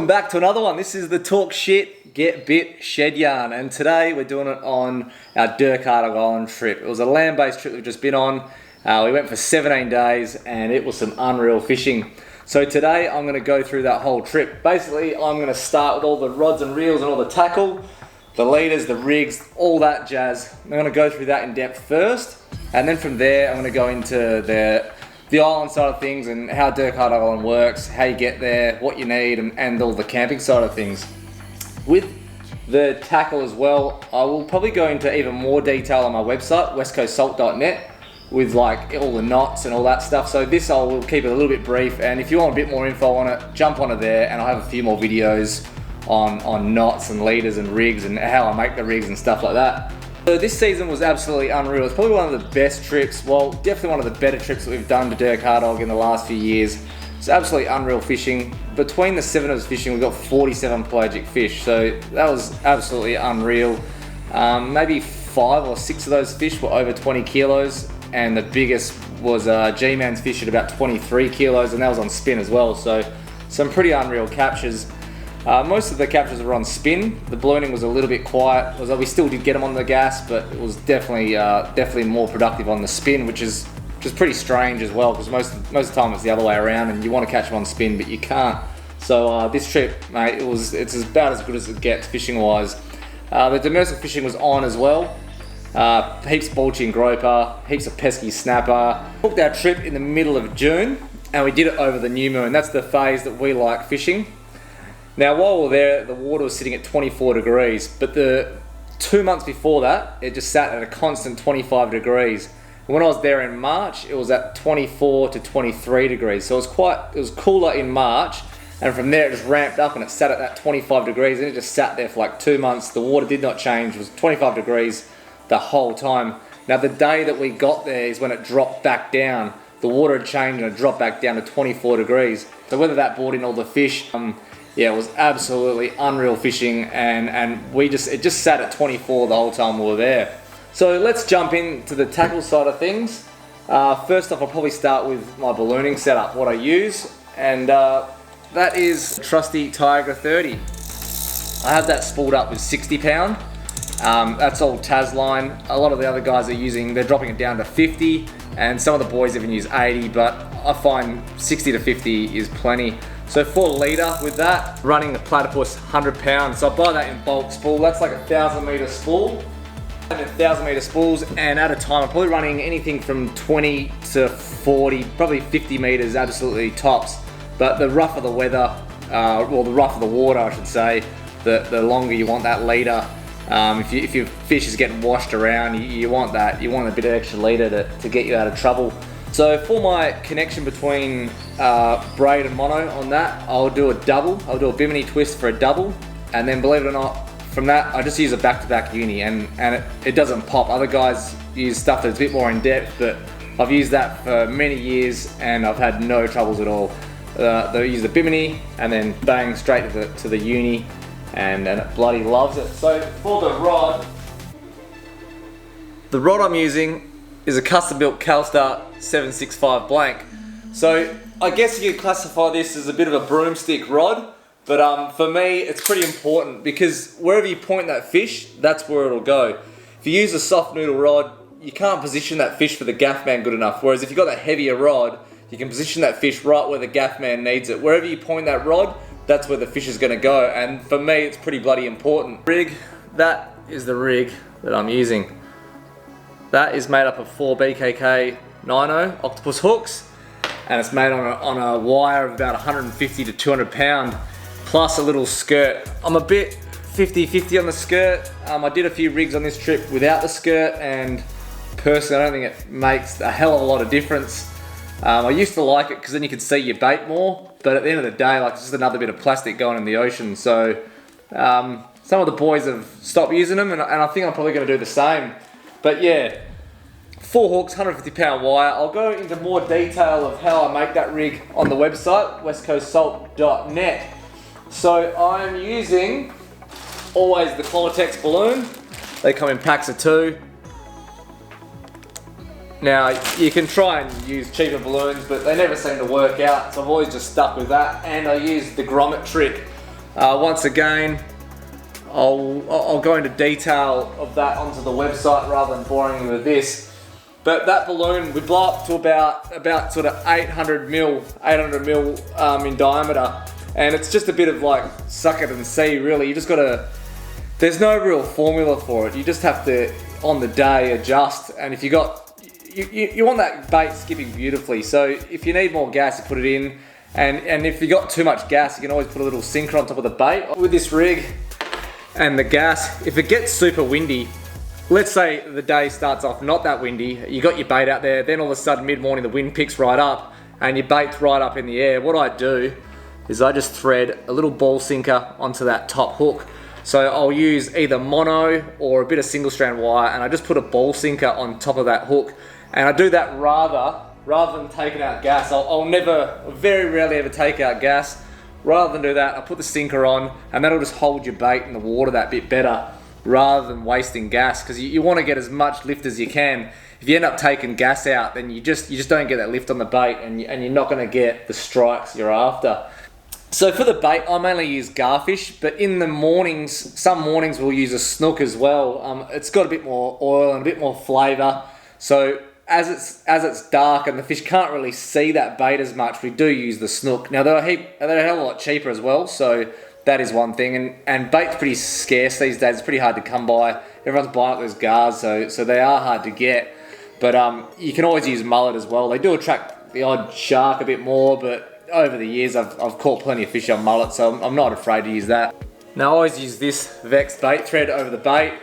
Welcome back to another one. This is the Talk Shit, Get Bit Shed Yarn, and today we're doing it on our Dirk Hartog Island trip. It was a land-based trip we've just been on. We went for 17 days and it was some unreal fishing. So today I'm going to go through that whole trip. Basically, I'm going to start with all the rods and reels and all the tackle, the leaders, the rigs, all that jazz. I'm going to go through that in depth first, and then from there I'm going to go into the island side of things and how Dirk Hartog Island works, how you get there, what you need, and all the camping side of things. With the tackle as well, I will probably go into even more detail on my website, westcoastsalt.net, with like all the knots and all that stuff. So this I will keep it a little bit brief, and if you want a bit more info on it, jump onto there and I'll have a few more videos on knots and leaders and rigs and how I make the rigs and stuff like that. So this season was absolutely unreal. It's probably one of the best trips, well, definitely one of the better trips that we've done to Dirk Hartog in the last few years. It's absolutely unreal fishing. Between the 7 of us fishing, we got 47 pelagic fish, so that was absolutely unreal. Maybe 5 or 6 of those fish were over 20 kilos, and the biggest was G-Man's fish at about 23 kilos, and that was on spin as well, so some pretty unreal captures. Most of the captures were on spin. The ballooning was a little bit quiet. We still did get them on the gas, but it was definitely more productive on the spin, which is just pretty strange as well, because most of the time it's the other way around, and you want to catch them on spin, but you can't. So this trip, mate, it's about as good as it gets fishing wise. The demersal fishing was on as well. Heaps of baldchin groper, heaps of pesky snapper. Booked our trip in the middle of June, and we did it over the new moon. That's the phase that we like fishing. Now, while we were there, the water was sitting at 24 degrees, but the 2 months before that, it just sat at a constant 25 degrees. When I was there in March, it was at 24 to 23 degrees. So it was cooler in March, and from there it just ramped up and it sat at that 25 degrees, and it just sat there for like 2 months. The water did not change. It was 25 degrees the whole time. Now, the day that we got there is when it dropped back down. The water had changed and it dropped back down to 24 degrees. So whether that brought in all the fish, yeah, it was absolutely unreal fishing, and it just sat at 24 the whole time we were there. So let's jump into the tackle side of things. First off, I'll probably start with my ballooning setup, what I use, and that is trusty Tiger 30. I have that spooled up with 60 pound. That's all Tas line. A lot of the other guys they're dropping it down to 50, and some of the boys even use 80, but I find 60 to 50 is plenty. So 4 litre with that, running the Platypus 100 pounds. So I buy that in bulk spool. That's like a 1,000 metre spool. 1,000 metre spools, and at a time I'm probably running anything from 20 to 40, probably 50 metres absolutely tops. But the rougher the weather, well, the rougher the water I should say, the longer you want that leader. If your fish is getting washed around, you want a bit of extra leader to get you out of trouble. So for my connection between braid and mono on that, I'll do a double. I'll do a bimini twist for a double, and then believe it or not, from that I just use a back-to-back uni, and it doesn't pop. Other guys use stuff that's a bit more in depth, but I've used that for many years and I've had no troubles at all. They use the bimini and then bang straight to the uni, and it bloody loves it. So for the rod I'm using is a custom-built Calstar 765 blank. So I guess you could classify this as a bit of a broomstick rod, but for me it's pretty important, because wherever you point that fish, that's where it'll go. If you use a soft noodle rod, you can't position that fish for the gaff man good enough, whereas if you've got that heavier rod, you can position that fish right where the gaff man needs it. Wherever you point that rod, that's where the fish is going to go, and for me it's pretty bloody important. Rig, that is the rig that I'm using. That is made up of 4 BKK 90 octopus hooks, and it's made on a wire of about 150 to 200 pound, plus a little skirt. I'm a bit 50-50 on the skirt. I did a few rigs on this trip without the skirt, and personally I don't think it makes a hell of a lot of difference. I used to like it because then you could see your bait more, but at the end of the day, like, it's just another bit of plastic going in the ocean. So some of the boys have stopped using them, and I think I'm probably going to do the same. But yeah, 4 hooks, 150 pound wire. I'll go into more detail of how I make that rig on the website, westcoastsalt.net. So I'm using always the Qualitex balloon. They come in packs of 2. Now, you can try and use cheaper balloons, but they never seem to work out, so I've always just stuck with that. And I use the grommet trick Once again, I'll go into detail of that onto the website rather than boring you with this. But that balloon, we blow up to about sort of 800 mil in diameter. And it's just a bit of like suck it and see, really. You just gotta, there's no real formula for it. You just have to, on the day, adjust. And if you want that bait skipping beautifully. So if you need more gas, you put it in. And if you got too much gas, you can always put a little sinker on top of the bait. With this rig and the gas, if it gets super windy, let's say the day starts off not that windy, you got your bait out there, then all of a sudden mid-morning the wind picks right up and your bait's right up in the air. What I do is I just thread a little ball sinker onto that top hook. So I'll use either mono or a bit of single strand wire, and I just put a ball sinker on top of that hook. And I do that rather than taking out gas. I'll very rarely ever take out gas. Rather than do that, I put the sinker on, and that'll just hold your bait in the water that bit better, rather than wasting gas, because you want to get as much lift as you can. If you end up taking gas out, then you just don't get that lift on the bait, and you're not going to get the strikes you're after. So for the bait, I mainly use garfish, but in the mornings, some mornings we'll use a snook as well. It's got a bit more oil and a bit more flavour. So as it's dark and the fish can't really see that bait as much, we do use the snook. Now they're a hell of a lot cheaper as well, so that is one thing. And bait's pretty scarce these days. It's pretty hard to come by. Everyone's buying up those gars, so they are hard to get. But you can always use mullet as well. They do attract the odd shark a bit more, but over the years I've caught plenty of fish on mullet, so I'm not afraid to use that. Now I always use this Vex bait thread over the bait.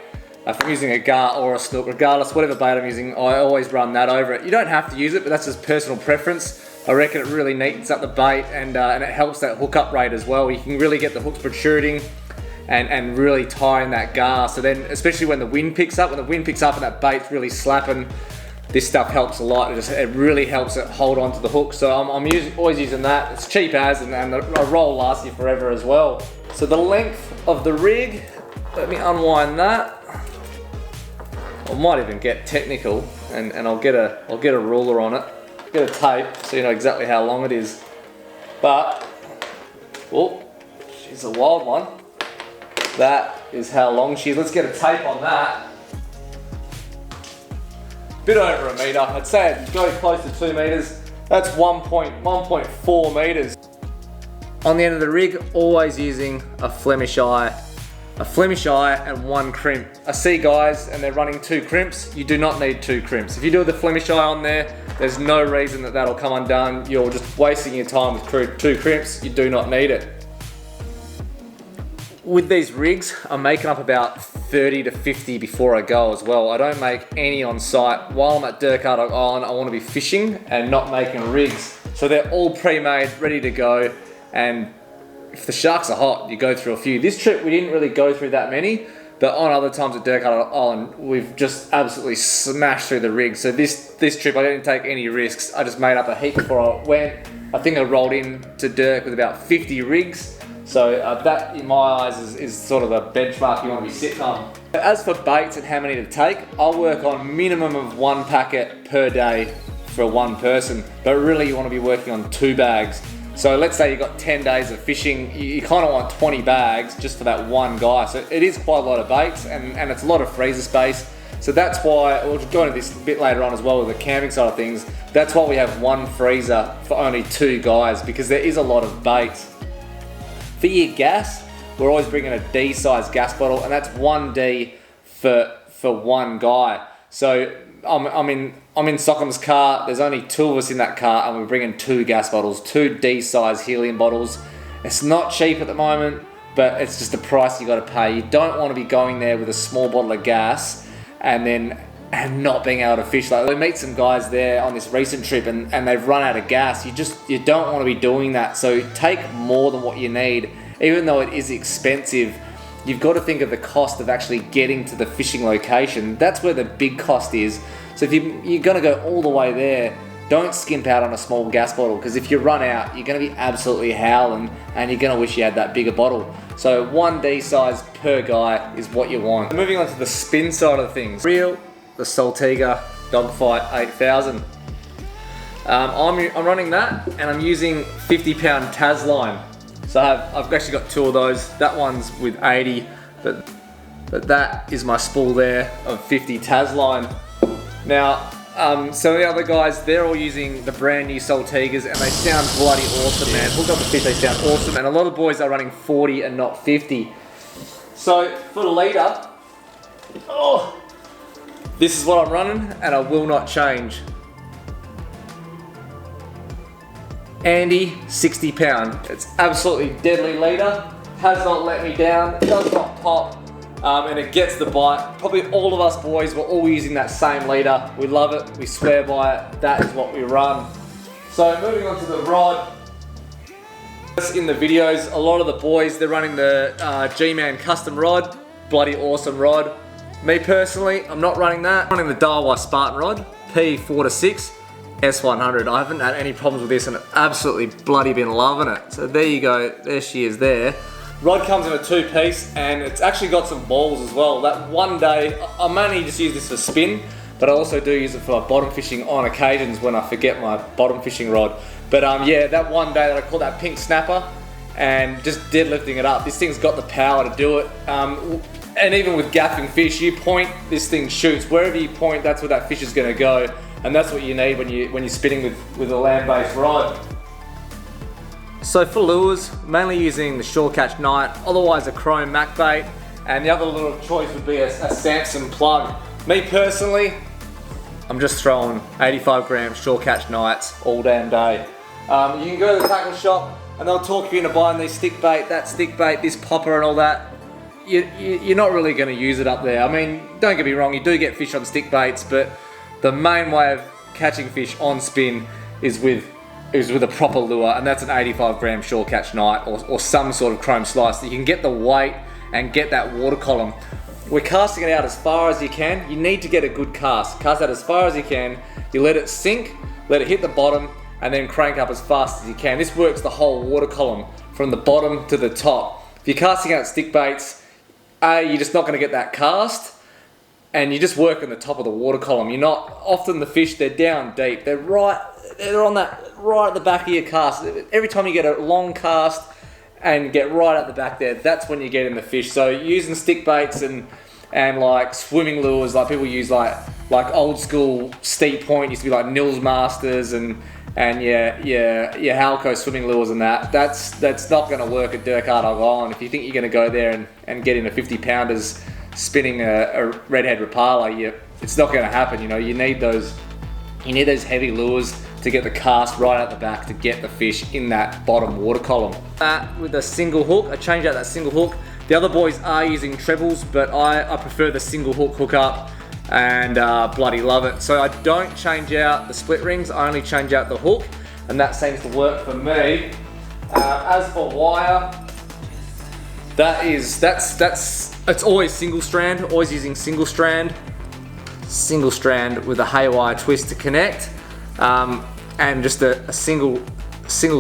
If I'm using a gar or a snook, regardless, whatever bait I'm using, I always run that over it. You don't have to use it, but that's just personal preference. I reckon it really neatens up the bait, and it helps that hook up rate as well. You can really get the hooks protruding and really tie in that gar. So then, especially when the wind picks up, and that bait's really slapping, this stuff helps a lot. It really helps it hold on to the hook. So I'm always using that. It's cheap as, and a roll lasts you forever as well. So the length of the rig, let me unwind that. I might even get technical, and I'll get a ruler on it, get a tape so you know exactly how long it is. But, oh, she's a wild one. That is how long she is. Let's get a tape on that. Bit over a metre. I'd say it go close to 2 metres. That's 1.4 metres. On the end of the rig, always using a Flemish eye. A Flemish eye and 1 crimp. I see guys and they're running 2 crimps. You do not need 2 crimps. If you do the Flemish eye on there, there's no reason that'll come undone. You're just wasting your time with 2 crimps. You do not need it. With these rigs, I'm making up about 30 to 50 before I go as well. I don't make any on site. While I'm at Hartog Island, I want to be fishing and not making rigs. So they're all pre-made, ready to go. And if the sharks are hot, you go through a few. This trip, we didn't really go through that many, but on other times at Hartog Island, we've just absolutely smashed through the rigs. So this trip, I didn't take any risks. I just made up a heap before I went. I think I rolled in to Dirk with about 50 rigs. So that, in my eyes, is sort of the benchmark you want to be sitting on. As for baits and how many to take, I'll work on minimum of 1 packet per day for 1 person, but really you want to be working on 2 bags. So let's say you've got 10 days of fishing, you kind of want 20 bags just for that 1 guy. So it is quite a lot of baits, and it's a lot of freezer space. So that's why, we'll go into this a bit later on as well with the camping side of things, that's why we have 1 freezer for only 2 guys, because there is a lot of bait. For your gas, we're always bringing a D-size gas bottle, and that's 1D for 1 guy. So I'm in Sockham's car, there's only 2 of us in that car, and we're bringing 2 gas bottles, 2 D-size helium bottles. It's not cheap at the moment, but it's just the price you got to pay. You don't want to be going there with a small bottle of gas and not being able to fish. Like, we meet some guys there on this recent trip and they've run out of gas. You don't want to be doing that. So take more than what you need. Even though it is expensive, you've got to think of the cost of actually getting to the fishing location. That's where the big cost is. So if you're going to go all the way there, don't skimp out on a small gas bottle, because if you run out, you're going to be absolutely howling and you're going to wish you had that bigger bottle. So 1D size per guy is what you want. Moving on to the spin side of things. Reel, the Saltiga Dogfight 8000. I'm running that, and I'm using 50-pound Tas line. So I've actually got 2 of those. That one's with 80, but that is my spool there of 50 Tasline. Now, so the other guys, they're all using the brand new Saltigas, and they sound bloody awesome, man. Hook up the fish, they sound awesome, and a lot of boys are running 40 and not 50. So for the leader, this is what I'm running, and I will not change. Andy, 60 pound. It's absolutely deadly leader. Has not let me down, does not pop, and it gets the bite. Probably all of us boys, we're all using that same leader. We love it, we swear by it, that is what we run. So moving on to the rod. In the videos, a lot of the boys, they're running the G-Man custom rod. Bloody awesome rod. Me personally, I'm not running that. I'm running the Daiwa Spartan rod, P4-6. S100. I haven't had any problems with this, and I've absolutely bloody been loving it. So there you go, there she is there. Rod comes in a 2-piece, and it's actually got some balls as well. That one day, I mainly just use this for spin, but I also do use it for like bottom fishing on occasions when I forget my bottom fishing rod. But yeah, that one day that I caught that pink snapper and just deadlifting it up, this thing's got the power to do it. And even with gaffing fish, you point, this thing shoots. Wherever you point, that's where that fish is gonna go. And that's what you need when you're spinning with a land-based rod. So for lures, mainly using the Shore Catch Night, otherwise a chrome Mac bait, and the other lure of choice would be a Samson plug. Me personally, I'm just throwing 85 gram Shore Catch Nights all damn day. You can go to the tackle shop and they'll talk you into buying these stick bait, that stick bait, this popper and all that. You're not really going to use it up there. I mean, don't get me wrong, you do get fish on stick baits, but the main way of catching fish on spin is with a proper lure, and that's an 85 gram Shore Catch Night or some sort of chrome slice that you can get the weight and get that water column. We're casting it out as far as you can. You need to get a good cast. Cast out as far as you can. You let it sink, let it hit the bottom, and then crank up as fast as you can. This works the whole water column from the bottom to the top. If you're casting out stick baits, you're just not going to get that cast, and you just work on the top of the water column. You're not, often the fish, they're down deep. They're on that, right at the back of your cast. Every time you get a long cast and get right at the back there, that's when you're getting the fish. So using stick baits and like swimming lures, like people use like old school steep point, used to be like Nils Masters and your Halco swimming lures and that's not going to work at Dirk Hartog Island. If you think you're going to go there and get into 50 pounders spinning a redhead Rapala, it's not going to happen. You know, you need those heavy lures to get the cast right at the back to get the fish in that bottom water column. With a single hook, I changed out that single hook. The other boys are using trebles, but I prefer the single hook hookup and bloody love it. So I don't change out the split rings, I only change out the hook, and that seems to work for me. As for wire, it's always single strand, always using single strand with a haywire twist to connect, and just a single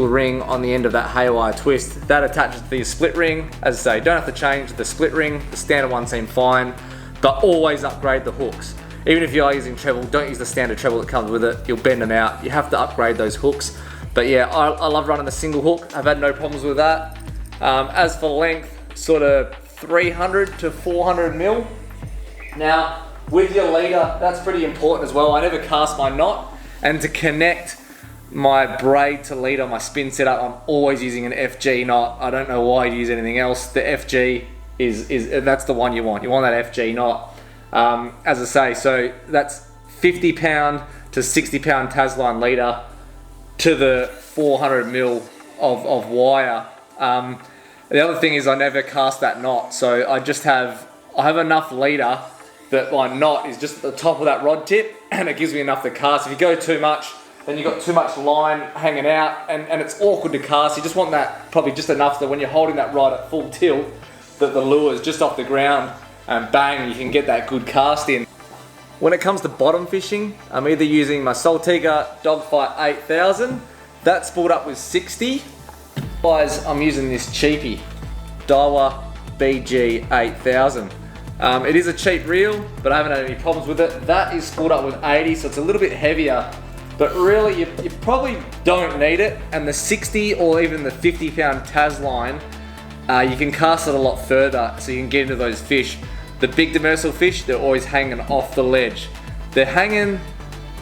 ring on the end of that haywire twist. That attaches to the split ring. As I say, don't have to change the split ring, the standard one seemed fine, but always upgrade the hooks. Even if you are using treble, don't use the standard treble that comes with it, you'll bend them out. You have to upgrade those hooks. But yeah, I love running the single hook, I've had no problems with that. As for length, sort of 300 to 400 mil. Now, with your leader, that's pretty important as well. I never cast my knot, and to connect my braid to leader, my spin setup, I'm always using an FG knot. I don't know why you use anything else. The FG that's the one you want. You want that FG knot. As I say, so that's 50 pound to 60 pound Tasline leader to the 400 mil of wire. The other thing is I never cast that knot, so I have enough leader that my knot is just at the top of that rod tip, and it gives me enough to cast. If you go too much, then you've got too much line hanging out, and it's awkward to cast. You just want that probably just enough that when you're holding that rod at full tilt, that the lure is just off the ground, and bang, you can get that good cast in. When it comes to bottom fishing, I'm either using my Saltiga Dogfight 8000, that's spooled up with 60. Guys, I'm using this cheapie, Daiwa BG 8000. It is a cheap reel, but I haven't had any problems with it. That is spooled up with 80, so it's a little bit heavier. but really you probably don't need it. And the 60 or even the 50-pound Tas line, you can cast it a lot further, so you can get into those fish. The big demersal fish, they're always hanging off the ledge. They're hanging,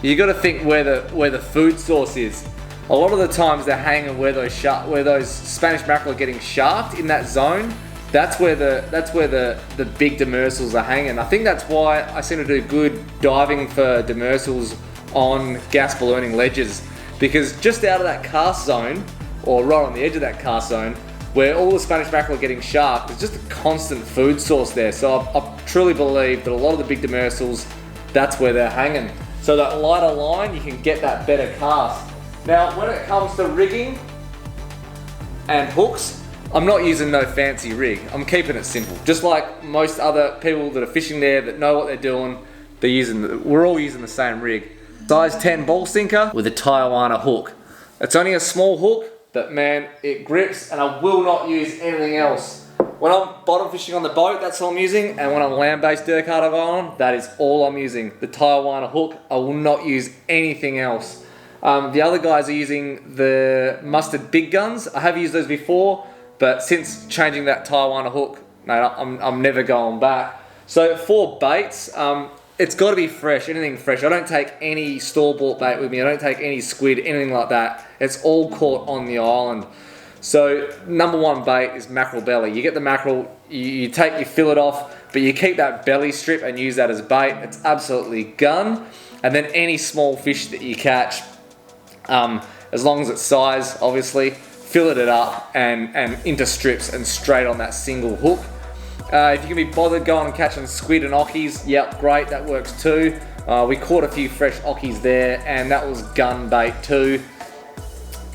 you got to think where the food source is. A lot of the times they're hanging where those Spanish mackerel are getting sharked in that zone. That's where the big demersals are hanging. I think that's why I seem to do good diving for demersals on gas ballooning ledges, because just out of that cast zone, or right on the edge of that cast zone, where all the Spanish mackerel are getting sharked, there's just a constant food source there. So I truly believe that a lot of the big demersals, that's where they're hanging. So that lighter line, you can get that better cast. Now, when it comes to rigging and hooks, I'm not using no fancy rig. I'm keeping it simple. Just like most other people that are fishing there that know what they're doing, we're all using the same rig. Size 10 ball sinker with a Tijuana hook. It's only a small hook, but man, it grips, and I will not use anything else. When I'm bottom fishing on the boat, that's all I'm using, and when I'm land-based dirk Hartog on, that is all I'm using. The Tijuana hook, I will not use anything else. The other guys are using the mustard big guns. I have used those before, but since changing that Tijuana hook, no, I'm never going back. So for baits, it's got to be fresh, anything fresh. I don't take any store-bought bait with me. I don't take any squid, anything like that. It's all caught on the island. So number one bait is mackerel belly. You get the mackerel, you fill it off, but you keep that belly strip and use that as bait. It's absolutely gun. And then any small fish that you catch, as long as it's size, obviously, fill it up and into strips and straight on that single hook. If you can be bothered going and catching squid and ockies, yep, great, that works too. We caught a few fresh ockies there, and that was gun bait too.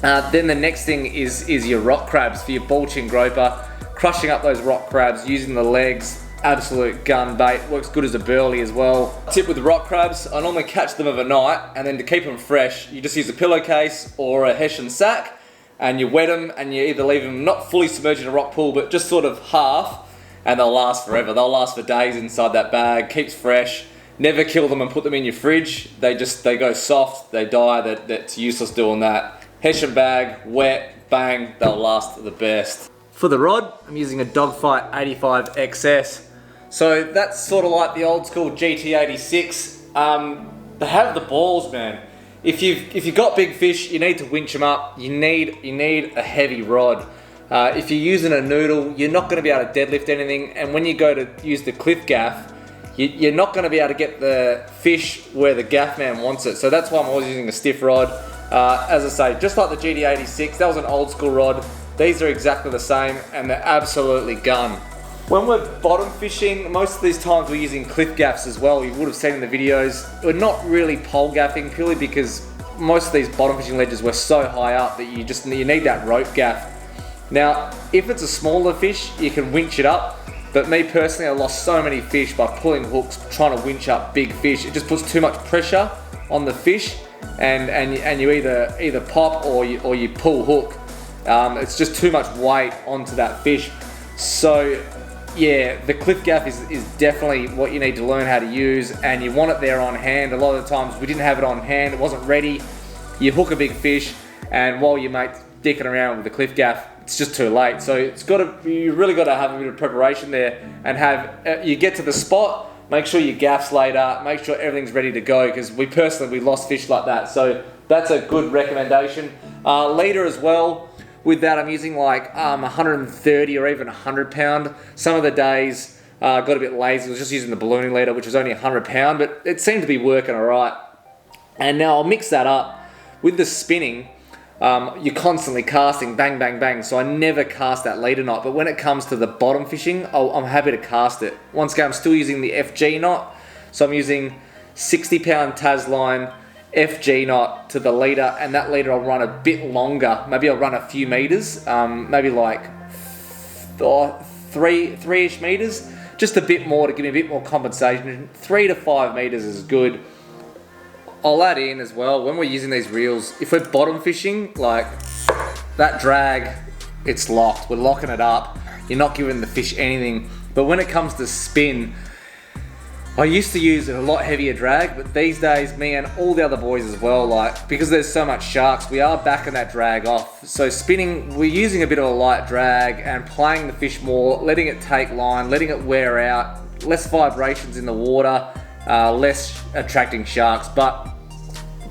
Then the next thing is your rock crabs for your baldchin groper. Crushing up those rock crabs using the legs, absolute gun bait. Works good as a burley as well. Tip with the rock crabs, I normally catch them overnight, and then to keep them fresh, you just use a pillowcase or a hessian sack, and you wet them, and you either leave them not fully submerged in a rock pool, but just sort of half, and they'll last forever. They'll last for days inside that bag, keeps fresh. Never kill them and put them in your fridge. They go soft, they die, that's useless doing that. Hessian bag, wet, bang, they'll last the best. For the rod, I'm using a Dogfight 85 XS. So that's sort of like the old school GT86. They have the balls, man. If you've got big fish, you need to winch them up. You need a heavy rod. If you're using a noodle, you're not going to be able to deadlift anything, and when you go to use the cliff gaff, you're not going to be able to get the fish where the gaff man wants it. So that's why I'm always using a stiff rod. As I say, just like the GT86, that was an old school rod. These are exactly the same, and they're absolutely gun. When we're bottom fishing, most of these times we're using cliff gaffs as well. You would have seen in the videos. We're not really pole gaffing, purely because most of these bottom fishing ledges were so high up that you need that rope gaff. Now, if it's a smaller fish, you can winch it up, but me personally, I lost so many fish by pulling hooks, trying to winch up big fish. It just puts too much pressure on the fish, and you either pop or you pull hook. It's just too much weight onto that fish. So yeah, the cliff gaff is definitely what you need to learn how to use, and you want it there on hand. A lot of the times we didn't have it on hand, it wasn't ready. You hook a big fish, and while your mate's dicking around with the cliff gaff, it's just too late. So you really got to have a bit of preparation there, and you get to the spot, make sure your gaff's laid up, make sure everything's ready to go, because we lost fish like that. So that's a good recommendation. Leader as well. With that, I'm using like 130 or even 100 pound. Some of the days got a bit lazy. I was just using the ballooning leader, which was only 100 pound, but it seemed to be working all right. And now I'll mix that up with the spinning. You're constantly casting, bang, bang, bang. So I never cast that leader knot. But when it comes to the bottom fishing, I'm happy to cast it. Once again, I'm still using the FG knot. So I'm using 60 pound Tas line, FG knot to the leader, and that leader I'll run a bit longer. Maybe I'll run a few meters, maybe like three-ish meters, just a bit more to give me a bit more compensation. 3 to 5 meters is good. I'll add in as well, when we're using these reels, if we're bottom fishing, like that drag, it's locked. We're locking it up. You're not giving the fish anything. But when it comes to spin, I used to use a lot heavier drag, but these days, me and all the other boys as well, like, because there's so much sharks, we are backing that drag off. So spinning, we're using a bit of a light drag and playing the fish more, letting it take line, letting it wear out, less vibrations in the water, less attracting sharks. But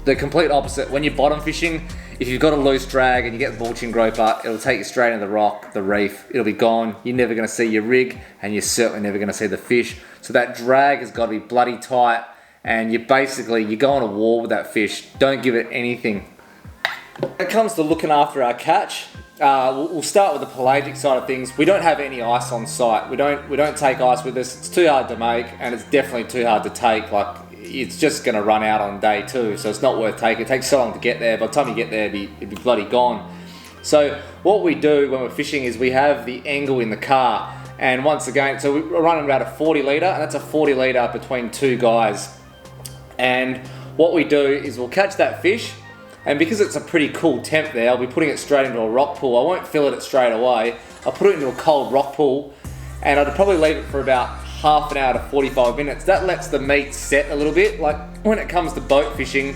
the complete opposite, when you're bottom fishing, if you've got a loose drag and you get the baldchin groper, it'll take you straight into the rock, the reef. It'll be gone. You're never going to see your rig, and you're certainly never going to see the fish. So that drag has got to be bloody tight, and you go on a war with that fish. Don't give it anything. When it comes to looking after our catch, we'll start with the pelagic side of things. We don't have any ice on site. We don't take ice with us. It's too hard to make, and it's definitely too hard to take. Like, it's just going to run out on day 2, so it's not worth taking. It takes so long to get there. By the time you get there, it'd be bloody gone. So what we do when we're fishing is we have the angle in the car, and once again, so we're running about a 40 litre, and that's a 40 litre between 2 guys. And what we do is we'll catch that fish, and because it's a pretty cool temp there, I'll be putting it straight into a rock pool. I won't fillet it straight away. I'll put it into a cold rock pool, and I'd probably leave it for about half an hour to 45 minutes. That lets the meat set a little bit. Like when it comes to boat fishing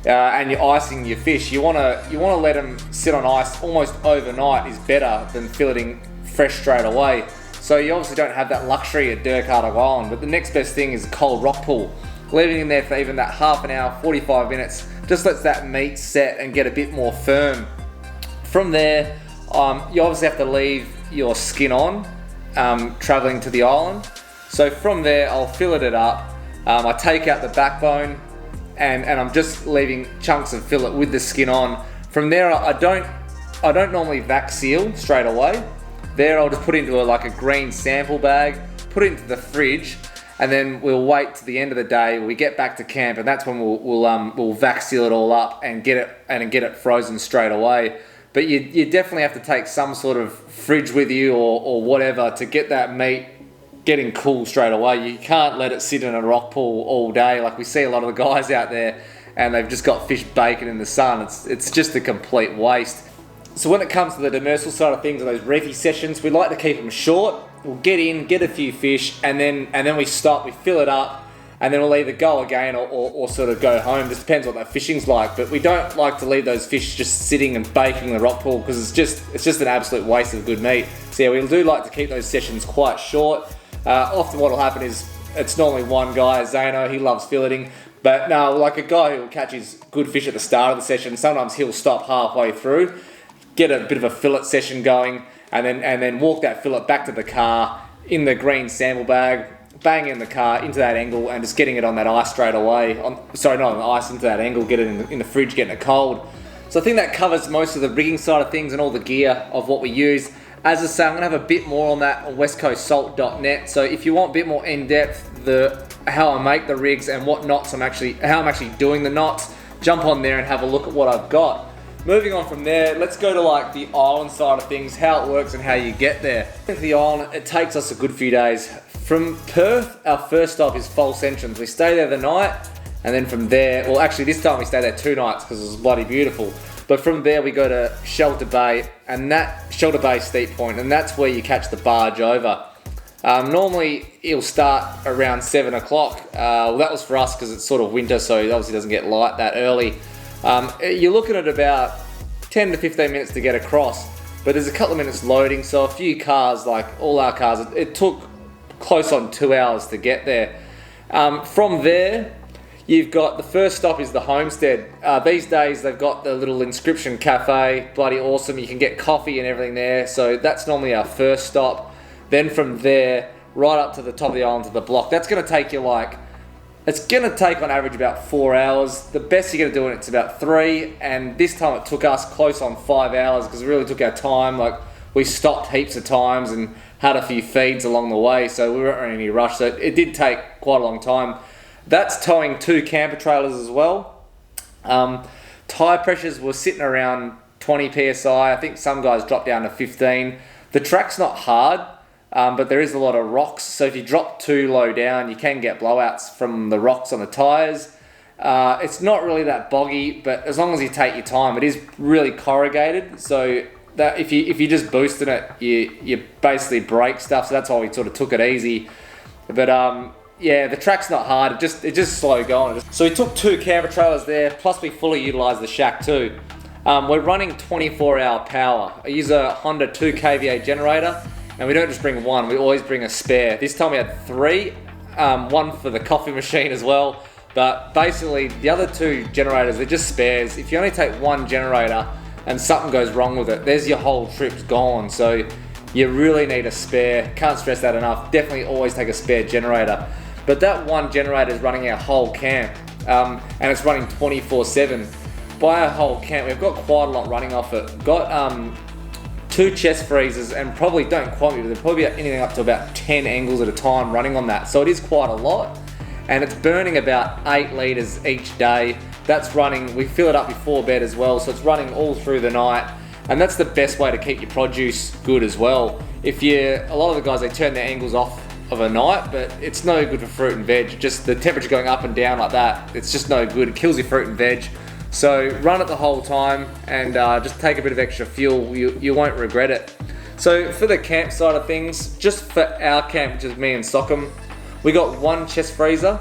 and you're icing your fish, you wanna let them sit on ice almost overnight is better than filleting fresh straight away. So you obviously don't have that luxury at Dirk Hartog Island, but the next best thing is a cold rock pool. Leaving it in there for even that half an hour, 45 minutes, just lets that meat set and get a bit more firm. From there, you obviously have to leave your skin on, traveling to the island. So from there, I'll fillet it up. I take out the backbone, and I'm just leaving chunks of fillet with the skin on. From there, I don't normally vac seal straight away. There, I'll just put it into a green sample bag, put it into the fridge, and then we'll wait to the end of the day. We get back to camp, and that's when we'll vac seal it all up and get it frozen straight away. But you definitely have to take some sort of fridge with you or whatever to get that meat getting cool straight away. You can't let it sit in a rock pool all day. Like we see a lot of the guys out there, and they've just got fish baking in the sun. It's just a complete waste. So when it comes to the demersal side of things, and those reefy sessions, we like to keep them short. We'll get in, get a few fish, and then we stop, we fill it up, and then we'll either go again or sort of go home. Just depends what that fishing's like. But we don't like to leave those fish just sitting and baking in the rock pool, because it's just an absolute waste of good meat. So yeah, we do like to keep those sessions quite short. Often what will happen is it's normally one guy, Zano, he loves filleting. But no, like a guy who catches good fish at the start of the session, sometimes he'll stop halfway through, get a bit of a fillet session going, and then walk that fillet back to the car in the green sample bag, bang in the car into that angle, and just getting it on that ice straight away. Sorry, not on the ice, into that angle, get it in the fridge, getting it cold. So I think that covers most of the rigging side of things and all the gear of what we use. As I say, I'm going to have a bit more on that on westcoastsalt.net. So if you want a bit more in-depth, how I make the rigs and what knots how I'm actually doing the knots, jump on there and have a look at what I've got. Moving on from there, let's go to the island side of things, how it works and how you get there. To the island, it takes us a good few days. From Perth, our first stop is False Entrance. We stay there the night, and then from there, well actually this time we stay there 2 nights because it was bloody beautiful. But from there we go to Shelter Bay, and that Shelter Bay Steep Point, and that's where you catch the barge over. Normally it'll start around 7 o'clock. Well, that was for us because it's sort of winter, so it obviously doesn't get light that early. You're looking at about 10 to 15 minutes to get across, but there's a couple of minutes loading, so a few cars, like all our cars, it took close on 2 hours to get there. From there, you've got the first stop is the homestead. These days they've got the little inscription cafe, bloody awesome. You can get coffee and everything there, so that's normally our first stop. Then from there, right up to the top of the island to the block. That's going to take you it's going to take on average about 4 hours. The best you're going to do it's about 3, and this time it took us close on 5 hours because it really took our time. Like we stopped heaps of times and had a few feeds along the way, so we weren't in any rush. So it did take quite a long time. That's towing 2 camper trailers as well. Tire pressures were sitting around 20 psi. I think some guys dropped down to 15. The track's not hard, but there is a lot of rocks. So if you drop too low down, you can get blowouts from the rocks on the tires. It's not really that boggy, but as long as you take your time, it is really corrugated. So that if you just boosting it, you basically break stuff. So that's why we sort of took it easy. But yeah, the track's not hard, it's just slow going. So we took 2 camper trailers there, plus we fully utilised the shack too. We're running 24-hour power. I use a Honda 2 kVA generator, and we don't just bring one, we always bring a spare. This time we had 3, one for the coffee machine as well. But basically, the other 2 generators, they're just spares. If you only take 1 generator and something goes wrong with it, there's your whole trip's gone. So you really need a spare. Can't stress that enough. Definitely always take a spare generator. But that 1 generator is running our whole camp, and it's running 24/7. By our whole camp, we've got quite a lot running off it. Got 2 chest freezers, and probably, don't quote me, but there's probably anything up to about 10 angles at a time running on that. So it is quite a lot, and it's burning about 8 litres each day. That's running, we fill it up before bed as well, so it's running all through the night. And that's the best way to keep your produce good as well. A lot of the guys, they turn their angles off of a night, but it's no good for fruit and veg. Just the temperature going up and down like that, it's just no good. It kills your fruit and veg. So run it the whole time, and just take a bit of extra fuel. You won't regret it. So for the camp side of things, just for our camp, which is me and Sockham, we got 1 chest freezer.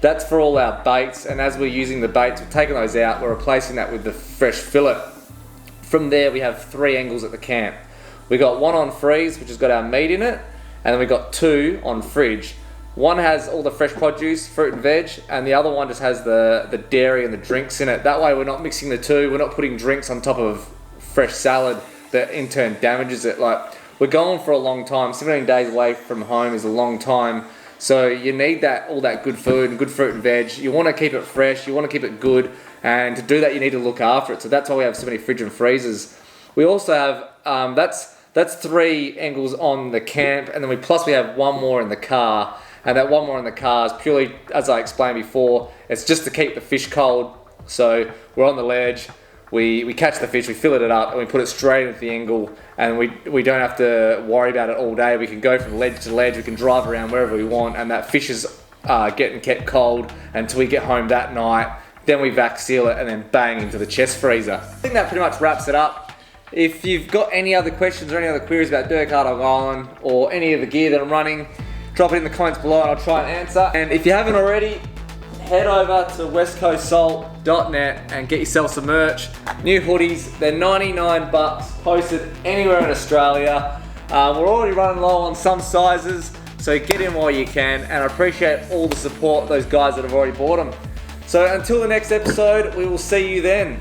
That's for all our baits, and as we're using the baits, we're taking those out, we're replacing that with the fresh fillet. From there, we have 3 angles at the camp. We got 1 on freeze, which has got our meat in it, and then we got 2 on fridge. One has all the fresh produce, fruit and veg, and the other one just has the dairy and the drinks in it. That way we're not mixing the 2, we're not putting drinks on top of fresh salad that in turn damages it. Like, we're going for a long time. 17 days away from home is a long time. So you need all that good food and good fruit and veg. You want to keep it fresh, you want to keep it good, and to do that you need to look after it. So that's why we have so many fridge and freezers. We also have, that's 3 angles on the camp, and then we have 1 more in the car. And that 1 more in the car is purely, as I explained before, it's just to keep the fish cold. So we're on the ledge, we catch the fish, we fill it up, and we put it straight into the angle, and we don't have to worry about it all day. We can go from ledge to ledge, we can drive around wherever we want, and that fish is getting kept cold until we get home that night. Then we vac seal it, and then bang into the chest freezer. I think that pretty much wraps it up. If you've got any other questions or any other queries about Dirk Hartog Island or any of the gear that I'm running, drop it in the comments below and I'll try and answer. And if you haven't already, head over to westcoastsalt.net and get yourself some merch. New hoodies, they're 99 bucks, posted anywhere in Australia. We're already running low on some sizes, so get in while you can, and I appreciate all the support, those guys that have already bought them. So until the next episode, we will see you then.